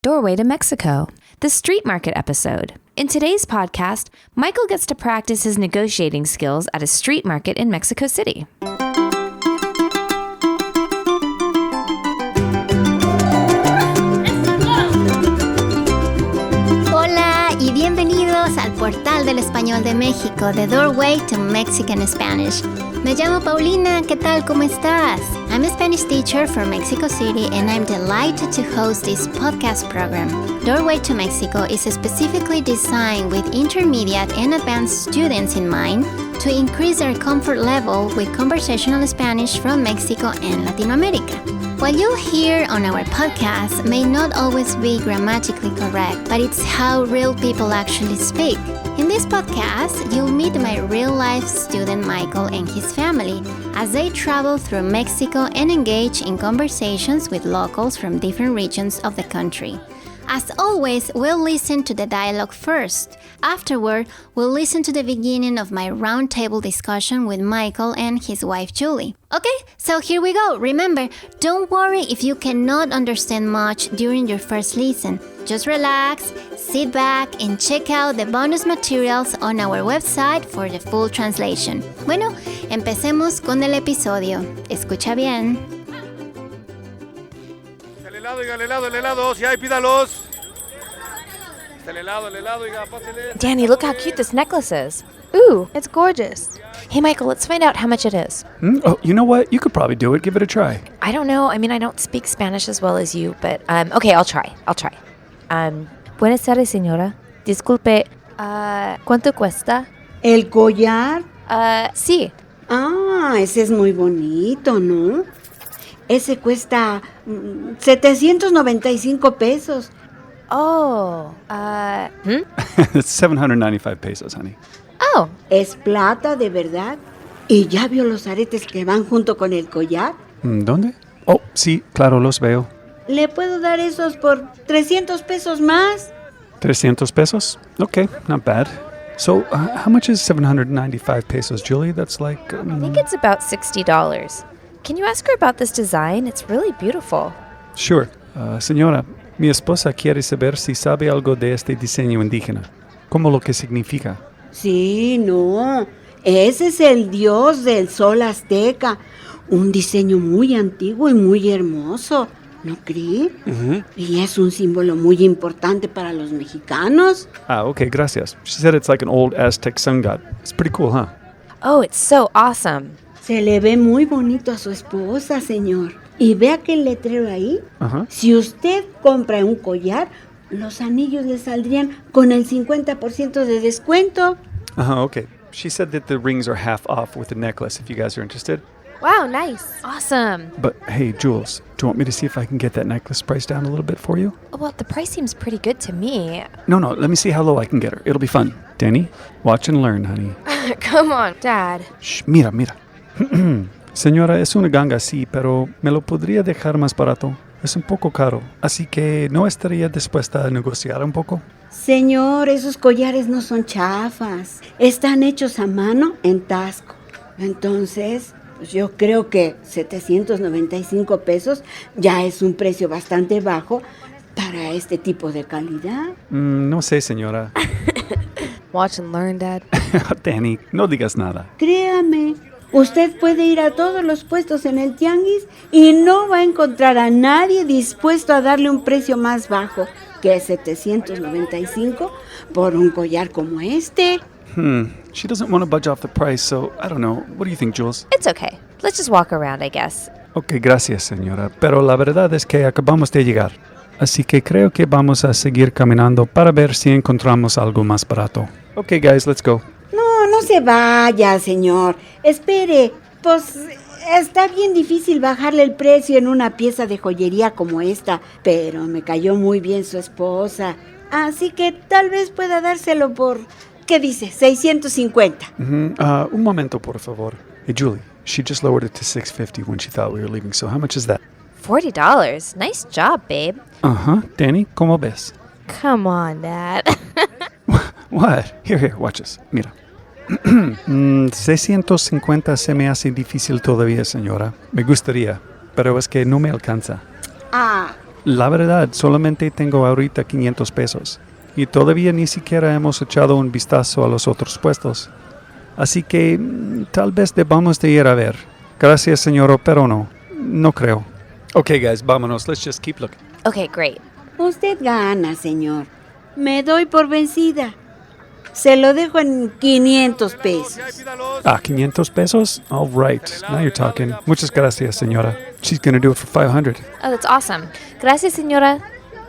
Doorway to Mexico, the street market episode. In today's podcast, Michael gets to practice his negotiating skills at a street market in Mexico City. Hola y bienvenidos al portal del español de México, The Doorway to Mexican Spanish. Me llamo Paulina, ¿qué tal? ¿Cómo estás? I'm a Spanish teacher from Mexico City and I'm delighted to host this podcast program. Doorway to Mexico is specifically designed with intermediate and advanced students in mind to increase their comfort level with conversational Spanish from Mexico and Latin America. What you'll hear on our podcast may not always be grammatically correct, but it's how real people actually speak. In this podcast, you'll meet my real-life student Michael and his family as they travel through Mexico and engage in conversations with locals from different regions of the country. As always, we'll listen to the dialogue first. Afterward, we'll listen to the beginning of my roundtable discussion with Michael and his wife Julie. Okay, so here we go. Remember, don't worry if you cannot understand much during your first listen. Just relax, sit back, and check out the bonus materials on our website for the full translation. Bueno, empecemos con el episodio. Escucha bien. El helado, si hay, pídalos. El helado, oiga, pásele. Danny, look how cute this necklace is. Ooh, it's gorgeous. Hey, Michael, let's find out how much it is. Oh, you know what? You could probably do it. Give it a try. I don't know. I mean, I don't speak Spanish as well as you, but okay, I'll try. Buenas tardes, señora. Disculpe, ¿cuánto cuesta? ¿El collar? Sí. Ah, ese es muy bonito, ¿no? Ese cuesta 795 pesos. Oh, It's 795 pesos, honey. Oh. Es plata de verdad. ¿Y ya vio los aretes que van junto con el collar? ¿Dónde? Oh, sí, claro, los veo. ¿Le puedo dar esos por 300 pesos más? 300 pesos? Okay, not bad. So, how much is 795 pesos, Julie? That's like... I think it's about $60. Can you ask her about this design? It's really beautiful. Sure. Señora, mi esposa quiere saber si sabe algo de este diseño indígena. ¿Cómo lo que significa? Sí, no. Ese es el dios del sol azteca. Un diseño muy antiguo y muy hermoso. ¿No cree? Uh-huh. Y es un símbolo muy importante para los mexicanos. Ah, okay, gracias. She said it's like an old Aztec sun god. It's pretty cool, huh? Oh, it's so awesome. Se le ve muy bonito a su esposa, señor. Y vea que el letrero ahí. Uh-huh. Si usted compra un collar, los anillos le saldrían con el 50% de descuento. Uh-huh, okay. She said that the rings are half off with the necklace if you guys are interested. Wow, nice. Awesome. But hey, Jules, do you want me to see if I can get that necklace price down a little bit for you? Well, the price seems pretty good to me. No, let me see how low I can get her. It'll be fun. Danny, watch and learn, honey. Come on, Dad. Shh, mira. Señora, es una ganga, sí, pero ¿me lo podría dejar más barato? Es un poco caro, así que ¿no estaría dispuesta a negociar un poco? Señor, esos collares no son chafas. Están hechos a mano en Tasco. Entonces, pues yo creo que 795 pesos ya es un precio bastante bajo para este tipo de calidad. No sé, señora. Watch and learn, Dad. Danny, no digas nada. Créame, usted puede ir a todos los puestos en el tianguis y no va a encontrar a nadie dispuesto a darle un precio más bajo que 795 por un collar como este. She doesn't want to budge off the price, so I don't know. What do you think, Jules? It's okay. Let's just walk around, I guess. Okay, gracias, señora. Pero la verdad es que acabamos de llegar. Así que creo que vamos a seguir caminando para ver si encontramos algo más barato. Okay, guys, let's go. No se vaya, señor. Espere, pues está bien difícil bajarle el precio en una pieza de joyería como esta, pero me cayó muy bien su esposa. Así que tal vez pueda dárselo por, ¿qué dice? 650. Un momento, por favor. Hey, Julie, she just lowered it to $650 when she thought we were leaving, so how much is that? $40. Nice job, babe. Uh-huh. Danny, ¿cómo ves? Come on, Dad. What? Here, watch this. Mira. 650 se me hace difícil todavía, señora. Me gustaría, pero es que no me alcanza. Ah, La verdad, solamente tengo ahorita 500 pesos. Y todavía ni siquiera hemos echado un vistazo a los otros puestos. Así que tal vez debamos de ir a ver. Gracias, señora, pero no creo. Okay, guys, vámonos. Let's just keep looking. Okay, great. Usted gana, señor. Me doy por vencida. Se lo dejo en 500 pesos. Si hay, pídalos. 500 pesos? All right. Now you're talking. Muchas gracias, señora. She's gonna do it for 500. Oh, that's awesome. Gracias, señora.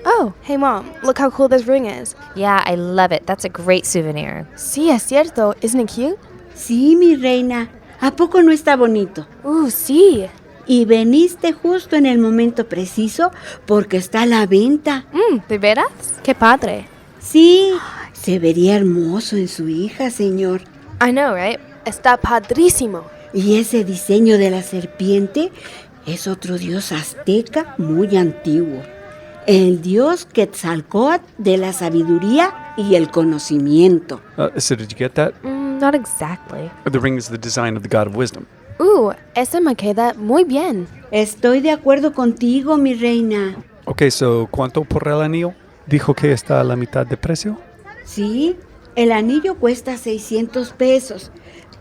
Oh, hey Mom, look how cool this ring is. Yeah, I love it. That's a great souvenir. Sí, es cierto. Isn't it cute? Sí, mi reina. ¿A poco no está bonito? Sí. Y veniste justo en el momento preciso porque está a la venta. ¿De veras? Qué padre. Sí, se vería hermoso en su hija, señor. I know, right? Está padrísimo. Y ese diseño de la serpiente es otro dios azteca muy antiguo. El dios Quetzalcóatl de la sabiduría y el conocimiento. So did you get that? Not exactly. The ring is the design of the god of wisdom. Ese me queda muy bien. Estoy de acuerdo contigo, mi reina. Okay, so ¿cuánto por el anillo? Dijo que está a la mitad de precio. Sí, el anillo cuesta 600 pesos.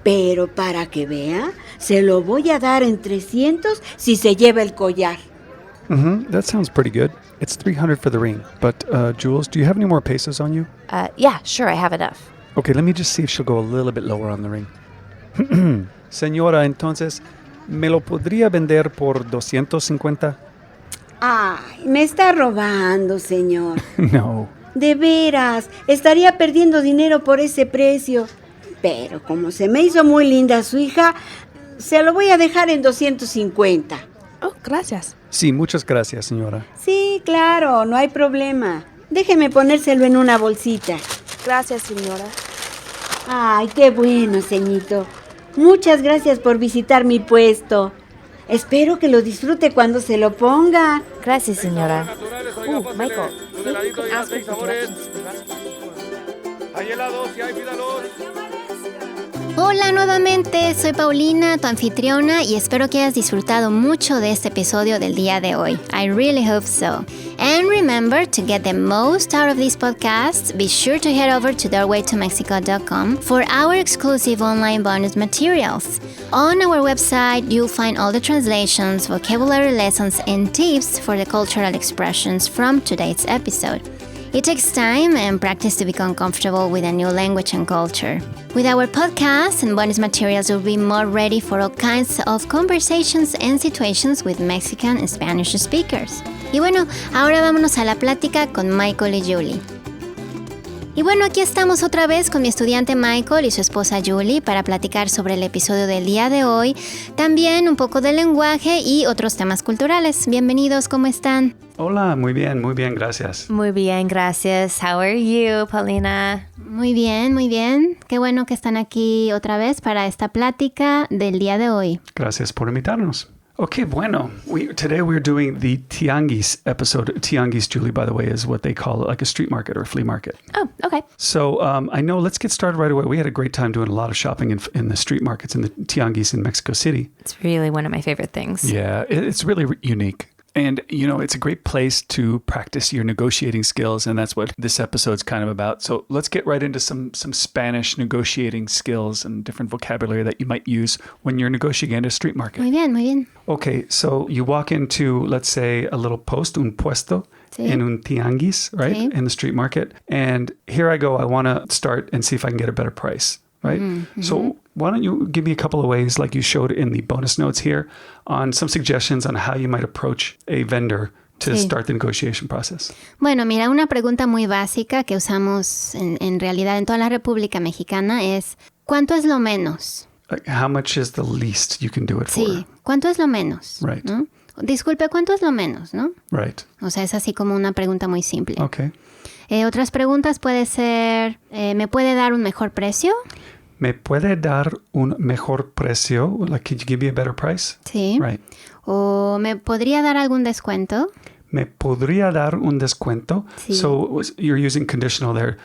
Pero para que vea, se lo voy a dar en 300 si se lleva el collar. That sounds pretty good. It's 300 for the ring. But, Jules, do you have any more pesos on you? Yeah, sure, I have enough. Okay, let me just see if she'll go a little bit lower on the ring. Señora, entonces, ¿me lo podría vender por 250? Ay, me está robando, señor. No. De veras, estaría perdiendo dinero por ese precio. Pero como se me hizo muy linda su hija, se lo voy a dejar en 250. Oh, gracias. Sí, muchas gracias, señora. Sí, claro, no hay problema. Déjeme ponérselo en una bolsita. Gracias, señora. Ay, qué bueno, ceñito. Muchas gracias por visitar mi puesto. Espero que lo disfrute cuando se lo ponga. Gracias, señora. Naturales, oiga, pásale. Michael, Los heladitos, oiga, ask seis for sabores. directions. Hay helados, si hay, pídalos. Hola nuevamente, soy Paulina, tu anfitriona, y espero que hayas disfrutado mucho de este episodio del día de hoy. I really hope so. And remember, to get the most out of these podcasts, be sure to head over to doorwaytomexico.com for our exclusive online bonus materials. On our website, you'll find all the translations, vocabulary lessons, and tips for the cultural expressions from today's episode. It takes time and practice to become comfortable with a new language and culture. With our podcast and bonus materials, you'll be more ready for all kinds of conversations and situations with Mexican and Spanish speakers. Y bueno, ahora vámonos a la plática con Michael y Julie. Y bueno, aquí estamos otra vez con mi estudiante Michael y su esposa Julie para platicar sobre el episodio del día de hoy, también un poco de lenguaje y otros temas culturales. Bienvenidos, ¿cómo están? Hola, muy bien, gracias. Muy bien, gracias. How are you, Paulina? Muy bien, muy bien. Qué bueno que están aquí otra vez para esta plática del día de hoy. Gracias por invitarnos. Okay, bueno. Today we're doing the Tianguis episode. Tianguis, Julie, by the way, is what they call it, like a street market or a flea market. Oh, okay. So I know, let's get started right away. We had a great time doing a lot of shopping in the street markets in the Tianguis in Mexico City. It's really one of my favorite things. Yeah, it's really unique. And, you know, it's a great place to practice your negotiating skills, and that's what this episode's kind of about. So let's get right into some Spanish negotiating skills and different vocabulary that you might use when you're negotiating at a street market. Muy bien, muy bien. Okay, so you walk into, let's say, a little post, un puesto, Sí. in un tianguis, right, Sí. in the street market. And here I go, I want to start and see if I can get a better price, right? So why don't you give me a couple of ways, like you showed in the bonus notes here, on some suggestions on how you might approach a vendor to Sí. start the negotiation process. Bueno, mira, una pregunta muy básica que usamos en realidad en toda la República Mexicana es ¿cuánto es lo menos? Like, how much is the least you can do it for? Sí, ¿cuánto es lo menos? Right. ¿No? Disculpe, ¿cuánto es lo menos? ¿No? Right. O sea, es así como una pregunta muy simple. Okay. Otras preguntas puede ser, ¿me puede dar un mejor precio? ¿Me puede dar un mejor precio? Like, could you give me a better price? Sí. Right. ¿O me podría dar algún descuento? ¿Me podría dar un descuento? Sí. So you're using conditional there.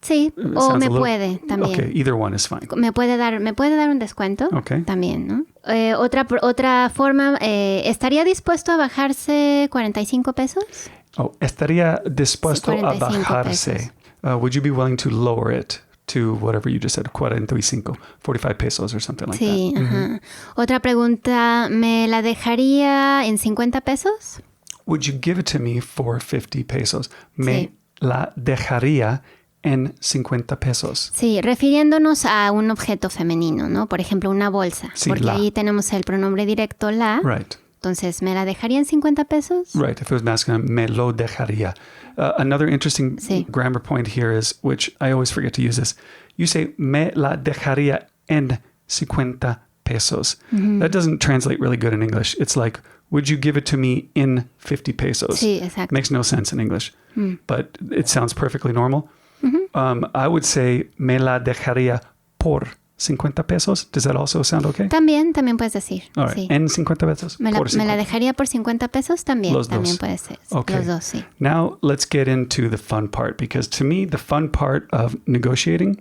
Sí, It o sounds me a little- puede también. Okay, either one is fine. ¿Me puede dar un descuento? Ok. También, ¿no? Otra forma, ¿estaría dispuesto a bajarse 45 pesos? Oh, estaría dispuesto Sí, a 45 bajarse. Would you be willing to lower it to whatever you just said, 45 pesos or something like Sí, that? ajá. Otra pregunta, ¿me la dejaría en 50 pesos? Would you give it to me for 50 pesos? Me Sí. la dejaría en 50 pesos. Sí, refiriéndonos a un objeto femenino, ¿no? Por ejemplo, una bolsa. Sí, porque la. ahí tenemos el pronombre directo la. Right. Entonces, ¿me la dejaría en 50 pesos? Right. If it was masculine, me lo dejaría. Another interesting Sí. grammar point here is, which I always forget to use this, you say, me la dejaría en 50 pesos. That doesn't translate really good in English. It's like, would you give it to me in 50 pesos? Sí, exacto. Makes no sense in English, but it sounds perfectly normal. I would say, me la dejaría por 50 pesos. Does that also sound okay? También puedes decir. All right. Sí. En 50 pesos. ¿Me Por la 50. dejaría por 50 pesos? También Los dos. puede ser. Okay. Los dos, sí. Now let's get into the fun part, because to me, the fun part of negotiating,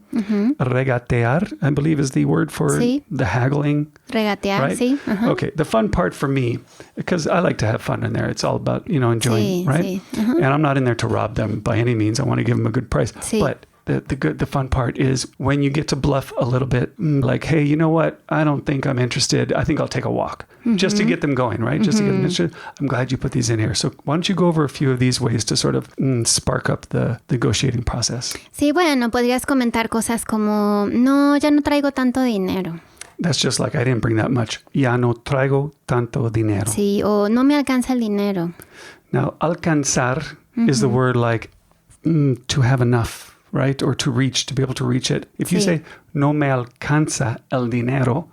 regatear, I believe is the word for Sí. the haggling. Regatear, Right? sí. Ajá. Okay. The fun part for me, because I like to have fun in there. It's all about, enjoying, Sí, right? sí. Ajá. And I'm not in there to rob them by any means. I want to give them a good price. Sí. But the fun part is when you get to bluff a little bit, like, hey, you know what? I don't think I'm interested. I think I'll take a walk just to get them going, right? Just to get them interested. I'm glad you put these in here. So why don't you go over a few of these ways to sort of spark up the negotiating process? Sí, bueno, podrías comentar cosas como, no, ya no traigo tanto dinero. That's just like, I didn't bring that much. Ya no traigo tanto dinero. Sí, o no me alcanza el dinero. Now, alcanzar is the word like to have enough, right? Or to reach, to be able to reach it. If you Sí. say, no me alcanza el dinero,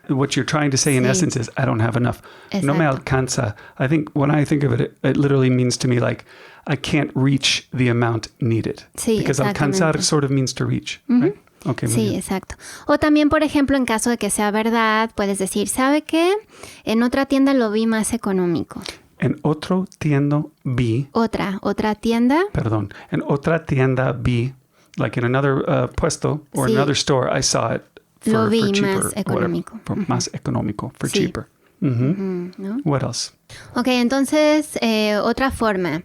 what you're trying to say in Sí. essence is, I don't have enough. No me Exacto. alcanza. I think when I think of it, it literally means to me like, I can't reach the amount needed. Sí, because alcanzar exactamente. sort of means to reach, right? Okay, muy Sí, bien. exacto. O también, por ejemplo, en caso de que sea verdad, puedes decir, ¿sabe qué? En otra tienda lo vi más económico. En otro tienda vi, Otra tienda, en otra tienda vi, like in another puesto or Sí. another store, I saw it for, Lo vi for cheaper. más or whatever. económico. For más económico, for Sí. cheaper. ¿no? What else? Ok, entonces, otra forma.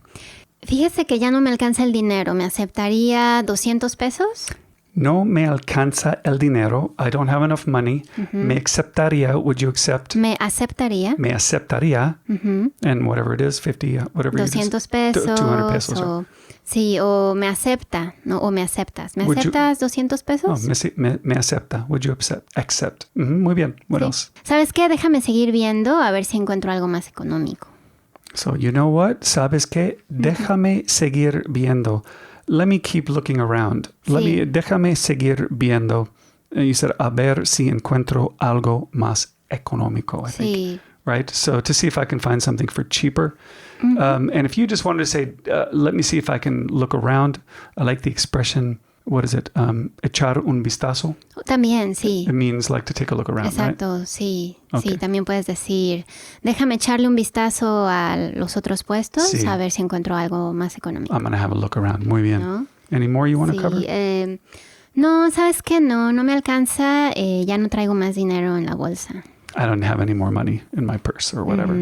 Fíjese que ya no me alcanza el dinero. ¿Me aceptaría 200 pesos? No me alcanza el dinero. I don't have enough money. Me aceptaría. Would you accept? ¿Me aceptaría? Me aceptaría. And whatever it is, 50, whatever 200 it pesos. is. 200 pesos. Sí, o me acepta, ¿no? O me aceptas. ¿Me Would you- aceptas 200 Oh, pesos? me acepta. Would you accept? Muy bien. What Sí. else? ¿Sabes qué? Déjame seguir viendo a ver si encuentro algo más económico. So, you know what? ¿Sabes qué? Déjame seguir viendo. Let me keep looking around. Sí. Déjame seguir viendo. You said, a ver si encuentro algo más económico, I think. Sí. Right? So, to see if I can find something for cheaper. And if you just wanted to say, let me see if I can look around, I like the expression, what is it? Echar un vistazo. También, sí. It means like to take a look around, right? Exacto, sí. Okay. Sí, también puedes decir, déjame echarle un vistazo a los otros puestos Sí. a ver si encuentro algo más económico. I'm going to have a look around. Muy bien. ¿No? Any more you want to Sí, cover? no, ¿sabes qué? No me alcanza, ya no traigo más dinero en la bolsa. I don't have any more money in my purse or whatever.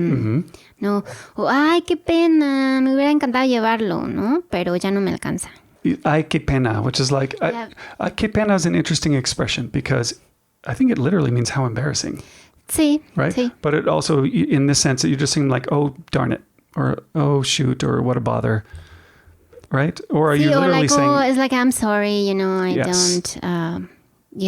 No, o ay, qué pena, me hubiera encantado llevarlo, ¿no? Pero ya no me alcanza. Ay, qué pena, which is like, Yeah. ay, qué pena is an interesting expression because I think it literally means how embarrassing, Sí, right? sí. But it also, in the sense that you're just saying like, oh, darn it, or oh, shoot, or what a bother, right? Or are Sí, you or literally like, saying, oh, it's like, I'm sorry, I Yes. don't,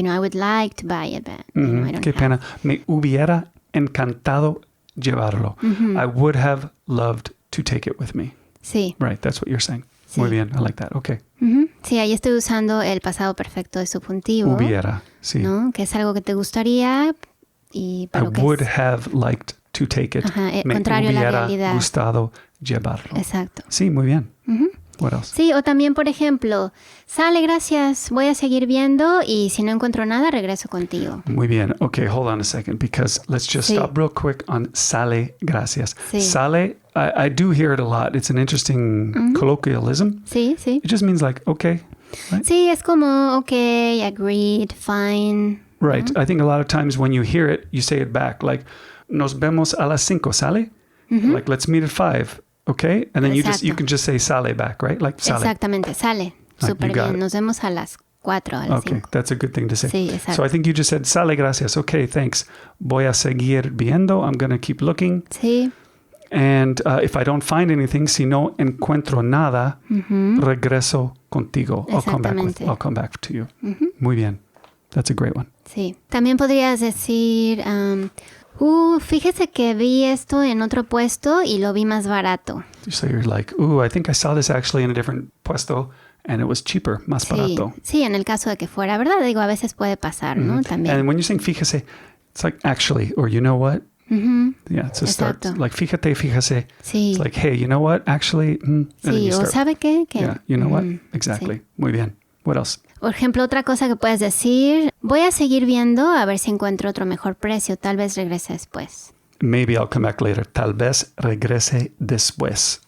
I would like to buy it, but, I don't qué have. pena, me hubiera encantado llevarlo. I would have loved to take it with me. Sí. Right, that's what you're saying. Sí. Muy bien, I like that. Okay. Ujú. Sí, ahí estoy usando el pasado perfecto de subjuntivo, Hubiera, sí. ¿no? Que es algo que te gustaría y I pero que would es... have liked to take it. Ajá, Me contrario a la hubiera realidad. gustado llevarlo. Exacto. Sí, muy bien. What else? Sí, o también, por ejemplo, sale, gracias, voy a seguir viendo y si no encuentro nada, regreso contigo. Muy bien. Okay, hold on a second because let's just Sí. stop real quick on sale, gracias. Sí. Sale, I do hear it a lot. It's an interesting colloquialism. Sí, sí. It just means like, okay, Sí, es como, ok, agreed, fine. right. I think a lot of times when you hear it, you say it back like, nos vemos a las 5, ¿sale? Like, let's meet at 5. Okay? And then you Exacto. can just say sale back, right? Like sale. Exactamente, sale. Súper you got bien. it. Nos vemos a las 4, a las Okay, 5. that's a good thing to say. Sí, exacto. So I think you just said sale, gracias. Okay, thanks. Voy a seguir viendo. I'm going to keep looking. Sí. And if I don't find anything, si no encuentro nada, regreso contigo. I'll Exactamente. come back to you. Muy bien. That's a great one. Sí. También podrías decir, fíjese que vi esto en otro puesto y lo vi más barato. So you're like, ooh, I think I saw this actually in a different puesto and it was cheaper, más barato. Sí, en el caso de que fuera verdad, digo, a veces puede pasar, ¿no? También. And when you're saying fíjese, it's like actually, or you know what? Yeah, it's a start. Exacto. Like fíjate, fíjese. Sí. It's like, hey, you know what? Actually, and then Sí, you o start. ¿sabe qué? Yeah, you know what? Exactly. Muy bien. What else? Por ejemplo, otra cosa que puedes decir, voy a seguir viendo a ver si encuentro otro mejor precio, tal vez regrese después. Maybe I'll come back later. Tal vez regrese después.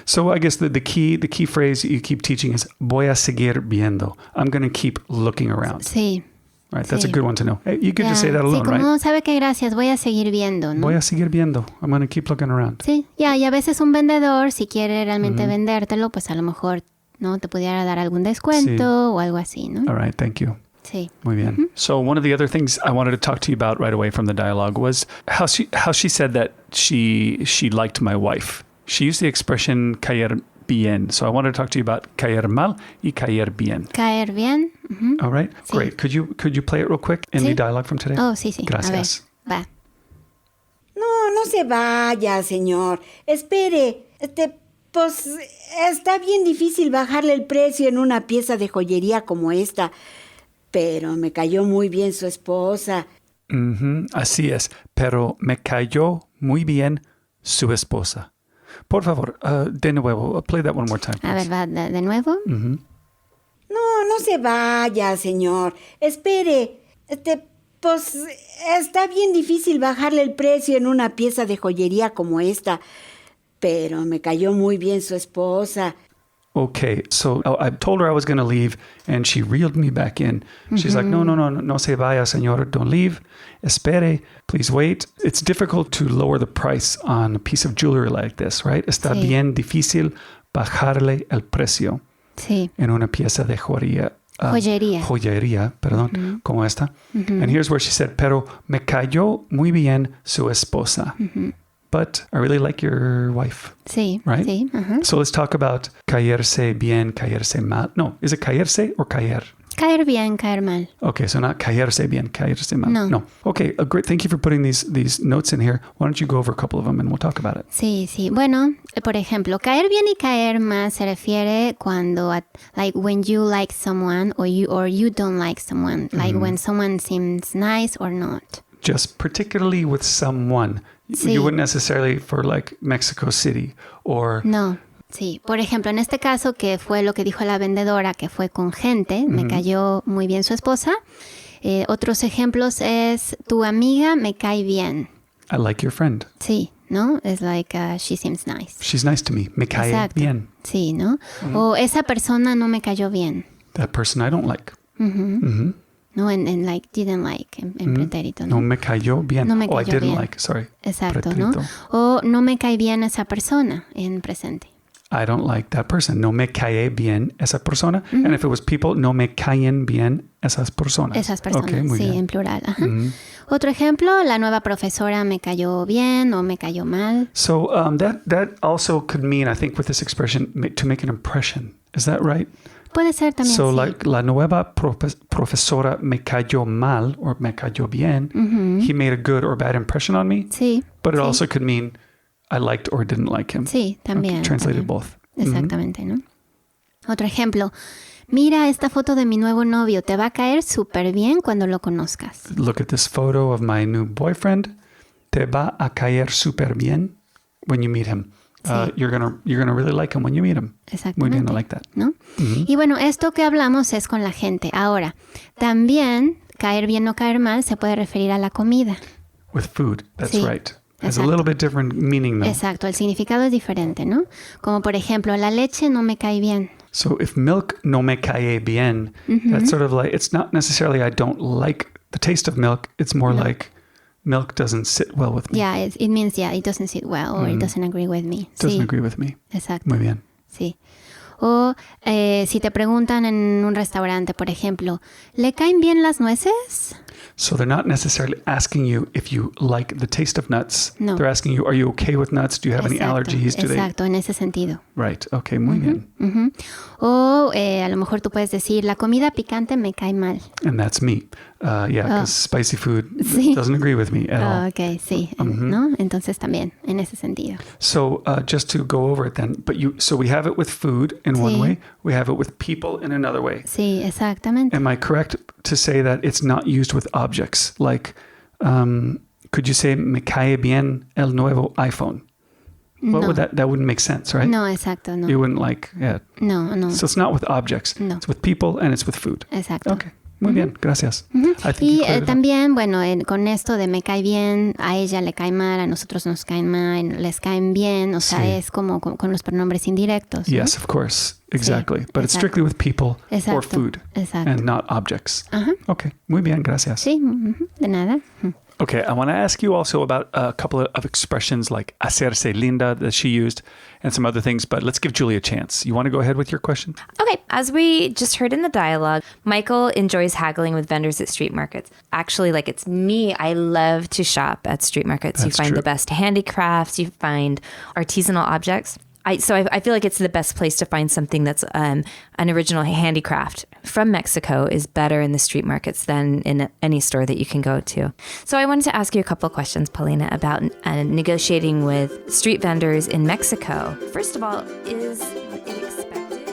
So I guess the key phrase you keep teaching is voy a seguir viendo. I'm going to keep looking around. Sí. Right? That's a Sí. good one to know. Hey, you could just say that Sí, alone, como, right? ¿sabe qué? Gracias, voy a seguir viendo, ¿no? Voy a seguir viendo. I'm going to keep looking around. Sí, y a veces un vendedor, si quiere realmente vendértelo, pues a lo mejor, ¿no? Te pudiera dar algún descuento o algo así, ¿no? All right, thank you. Sí. Muy bien. So one of the other things I wanted to talk to you about right away from the dialogue was how she said that she liked my wife. She used the expression caer bien. So I wanted to talk to you about caer mal y caer bien. Caer bien. Ujú. All right, Sí. great. Could you play it real quick in Sí. the dialogue from today? Oh, sí, sí. Gracias. A ver, va. No se vaya, señor. Espere. Pues está bien difícil bajarle el precio en una pieza de joyería como esta. Pero me cayó muy bien su esposa. Así es, pero me cayó muy bien su esposa. Por favor, de nuevo, play that one more time, A please. ver, va de nuevo. No se vaya, señor. Espere. Pues está bien difícil bajarle el precio en una pieza de joyería como esta. Pero me cayó muy bien su esposa. Okay, so I told her I was going to leave, and she reeled me back in. She's like, no se vaya, señor, don't leave. Espere, please wait. It's difficult to lower the price on a piece of jewelry like this, right? Está Sí. bien difícil bajarle el precio Sí. en una pieza de joyería. Joyería, perdón, como esta. And here's where she said, pero me cayó muy bien su esposa. But I really like your wife. Sí. Right? Sí. Ajá. So let's talk about caerse bien, caerse mal. No, is it caerse or caer? Caer bien, caer mal. Okay, so not caerse bien, caerse mal. No. Okay, great. Thank you for putting these notes in here. Why don't you go over a couple of them and we'll talk about it. Sí, sí. Bueno, por ejemplo, caer bien y caer mal se refiere cuando, like when you like someone or you don't like someone. Like when someone seems nice or not. Just particularly with someone. Sí. You wouldn't necessarily for like Mexico City or... No. Sí, por ejemplo, en este caso que fue lo que dijo la vendedora, que fue con gente, me cayó muy bien su esposa. Otros ejemplos es, tu amiga me cae bien. I like your friend. Sí, ¿no? Es like, she seems nice. She's nice to me. Me cae Exacto. bien. Sí, ¿no? O esa persona no me cayó bien. That person I don't like. No, en like, didn't like, en pretérito, No ¿no? me cayó bien. No me I cayó didn't bien. like. Sorry. Exacto, ¿no? Pretérito. O no me cae bien esa persona en presente. I don't like that person. No me cae bien esa persona. And if it was people, no me caen bien esas personas. Esas personas, Okay, muy sí, bien. en plural. Ajá. Otro ejemplo, la nueva profesora me cayó bien o me cayó mal. So that also could mean, I think, with this expression, to make an impression. Is that right? Puede ser también, So sí. like la nueva profesora me cayó mal or me cayó bien. He made a good or bad impression on me. Sí. But it sí. also could mean I liked or didn't like him. Sí, también. Okay, translated también. both. Exactamente, ¿no? Otro ejemplo. Mira esta foto de mi nuevo novio. Te va a caer súper bien cuando lo conozcas. Look at this photo of my new boyfriend. Te va a caer súper bien when you meet him. Sí. You're gonna really like him when you meet him. Exactamente. Muy bien, I like that. ¿No? Y bueno, esto que hablamos es con la gente. Ahora, también caer bien o caer mal se puede referir a la comida. With food, that's Sí, right. Has a exacto. little bit different meaning though. Exacto, el significado es diferente, ¿no? Como por ejemplo, la leche no me cae bien. So if milk no me cae bien, that's sort of like, it's not necessarily I don't like the taste of milk. It's more like milk doesn't sit well with me. Yeah, it means, it doesn't sit well or it doesn't agree with me. Doesn't Sí, agree with me. exacto. Muy bien. Sí. O si te preguntan en un restaurante, por ejemplo, ¿le caen bien las nueces? So they're not necessarily asking you if you like the taste of nuts. No. They're asking you, are you okay with nuts? Do you have any allergies? Exacto, en ese sentido. Right. Okay, muy bien. Ujú. O a lo mejor tú puedes decir, la comida picante me cae mal. And that's me. Because spicy food Sí. doesn't agree with me at all. Ok, sí, ¿no? Entonces también, en ese sentido. So just to go over it then, so we have it with food in one Sí. way, we have it with people in another way. Sí, exactamente. Am I correct to say that it's not used with objects? Like, could you say, me cae bien el nuevo iPhone? What No. would that wouldn't make sense, right? No, exacto, no. You wouldn't No. So it's not with objects. No. It's with people and it's with food. Exacto. Okay. Muy bien, gracias. I think Y you cleared it up. también, bueno, con esto de me cae bien, a ella le cae mal, a nosotros nos caen mal, les caen bien, o sea, Sí. es como con los pronombres indirectos. ¿no? Yes, of course. Exactly. Sí, But it's exacto. strictly with people Exacto. or food Exacto. and not objects. Ajá. Okay. Muy bien, gracias. Sí, de nada. Okay, I want to ask you also about a couple of expressions like hacerse linda that she used and some other things, but let's give Julie a chance. You want to go ahead with your question? Okay, as we just heard in the dialogue, Michael enjoys haggling with vendors at street markets. Actually, like it's me, I love to shop at street markets. That's you find true. the best handicrafts, you find artisanal objects. So I feel like it's the best place to find something that's an original handicraft from Mexico is better in the street markets than in any store that you can go to. So I wanted to ask you a couple of questions, Paulina, about negotiating with street vendors in Mexico. First of all, is it expected?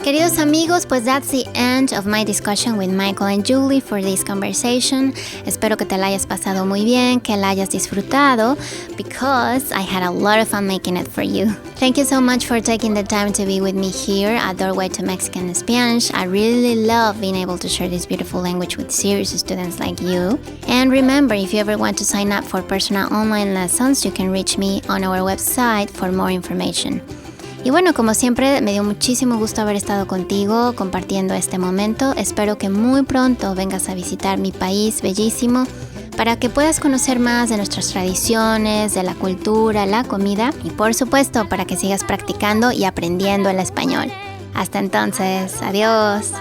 Queridos amigos, pues that's the end of my discussion with Michael and Julie for this conversation. Espero que te la hayas pasado muy bien, que la hayas disfrutado, because I had a lot of fun making it for you. Thank you so much for taking the time to be with me here at Doorway to Mexican Spanish. I really love being able to share this beautiful language with serious students like you. And remember, if you ever want to sign up for personal online lessons, you can reach me on our website for more information. Y bueno, como siempre, me dio muchísimo gusto haber estado contigo compartiendo este momento. Espero que muy pronto vengas a visitar mi país bellísimo para que puedas conocer más de nuestras tradiciones, de la cultura, la comida y por supuesto para que sigas practicando y aprendiendo el español. Hasta entonces, adiós.